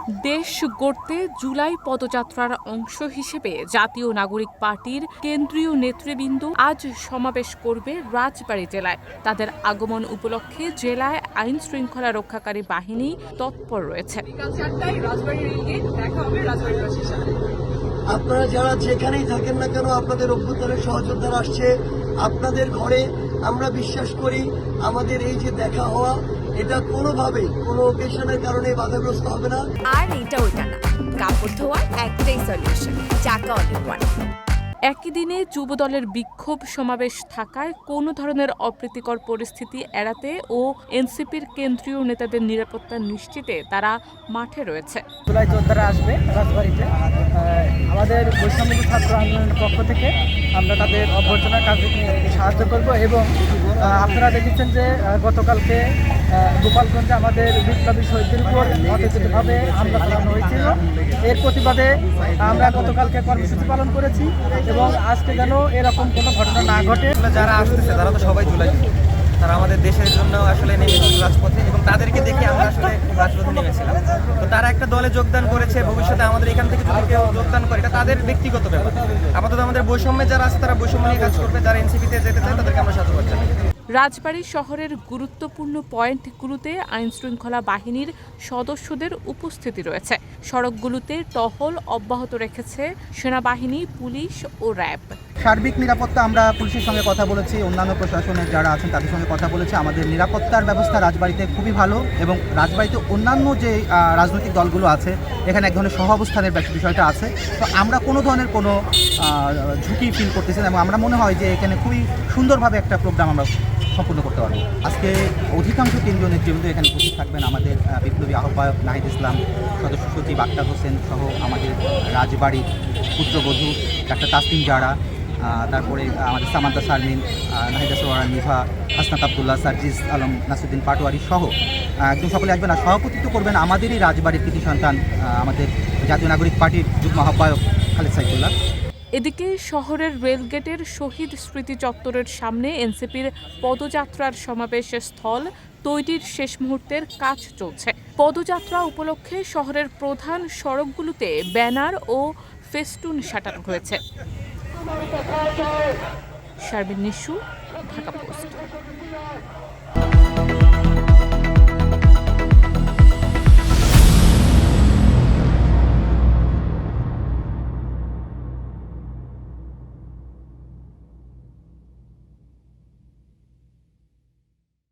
দেশ গড়তে জুলাই পদযাত্রার অংশ হিসেবে জাতীয় নাগরিক পার্টির কেন্দ্রীয় নেতৃবৃন্দ আজ সমাবেশ করবে রাজবাড়ী জেলায়। তাদের আগমন উপলক্ষে জেলায় আইন শৃঙ্খলা রক্ষাকারী বাহিনী তৎপর রয়েছে। আপনারা যারা যেখানেই থাকেন না কেন, আপনাদের অভ্যুত্থানের সহযোদ্ধারা আসছে আপনাদের ঘরে। আমরা বিশ্বাস করি আমাদের এই যে দেখা হওয়া, এটা কোনোভাবেই কোনো ওকেশনের কারণে বাধাগ্রস্ত হবে না। আর এটা ওইটা না, কাপড় ধোয়ার একটাই সলিউশন, চাকা অল ইন ওয়ান। একই দিনে যুবদলের বিক্ষোভ সমাবেশ থাকায় কোনো ধরনের অপ্রীতিকর পরিস্থিতি এড়াতে ও এনসিপির কেন্দ্রীয় নেতাদের নিরাপত্তা নিশ্চিতে তারা মাঠে রয়েছে। জুলাই যোদ্ধারা আসবে রাজবাড়িতে। আমাদের বৈষম্য ছাত্র আন্দোলনের পক্ষ থেকে আমরা তাদের অভ্যর্থনা কাজে সাহায্য করব এবং আপনারা দেখেছেন যে গতকালকে গোপালগঞ্জে আমাদের বিপ্লবী শহীদদের উপর অতর্কিতভাবে হামলা চালানো হয়েছিল। এর প্রতিবাদে আমরা গতকালকে কর্মসূচি পালন করেছি এবং আজকে যেন এরকম কোনো ঘটনা না ঘটে। যারা আসতেছে তারা তো সবাই জুলাই, তারা আমাদের দেশের জন্য আসলে নেমেছিল রাজপথে এবং তাদেরকে দেখে আমরা আসলে রাজপথে নেমেছিলাম। তো তারা একটা দলে যোগদান করেছে, ভবিষ্যতে আমাদের এখান থেকে যদি কেউ যোগদান করে এটা তাদের ব্যক্তিগত ব্যাপার। আপাতত আমাদের বৈষম্যে যারা আছে তারা বৈষম্য নিয়ে কাজ করবে, যারা এনসিপিতে যেতে চায় তাদেরকে আমরা সাধুবাদ জানাই। রাজবাড়ী শহরের গুরুত্বপূর্ণ পয়েন্টগুলোতে আইনশৃঙ্খলা বাহিনীর সদস্যদের উপস্থিতি রয়েছে। সড়কগুলোতে টহল অব্যাহত রেখেছে সেনাবাহিনী, পুলিশ ও র্যাব। সার্বিক নিরাপত্তা আমরা পুলিশের সঙ্গে কথা বলেছি, অন্যান্য প্রশাসনের যারা আছেন তাদের সঙ্গে কথা বলেছি। আমাদের নিরাপত্তার ব্যবস্থা রাজবাড়িতে খুবই ভালো এবং রাজবাড়িতে অন্যান্য যে রাজনৈতিক দলগুলো আছে এখানে এক ধরনের সহাবস্থানের বিষয়টা আছে। তো আমরা কোনো ধরনের কোনো ঝুঁকি ফিল করতেছি না এবং আমরা মনে হয় যে এখানে খুবই সুন্দরভাবে একটা প্রোগ্রাম আমরা সম্পূর্ণ করতে পারবো। আজকে অধিকাংশ কেন্দ্রীয় নেতৃবৃন্দ এখানে উপস্থিত থাকবেন। আমাদের বিপ্লবী আহ্বায়ক নাহিদ ইসলাম, সদস্য সচিব আক্তার হোসেন সহ আমাদের রাজবাড়ির পুত্রবধূ ডাক্তার তাসলিম জারা, তারপরে আমাদের সামান্তা শারমিন, নাহিদা সোহারা নিভা, হাসনাত আবদুল্লাহ, সার্জিস আলম, নাসুদ্দিন পাটোয়ারি সহ একদম সকলে আসবেন। আর সভাপতিত্ব করবেন আমাদেরই রাজবাড়ির কৃতি সন্তান আমাদের জাতীয় নাগরিক পার্টির যুগ্ম আহ্বায়ক খালেদ সাইফুল্লাহ। এদিকে শহরের রেলগেটের শহীদ স্মৃতি চত্বরের সামনে এনসিপির পদযাত্রার সমাবেশ স্থল তৈরির শেষ মুহূর্তের কাজ চলছে। পদযাত্রা উপলক্ষে শহরের প্রধান সড়কগুলোতে ব্যানার ও ফেস্টুন সাঁটানো হয়েছে। শারমিন নিশু, ঢাকা পোস্ট।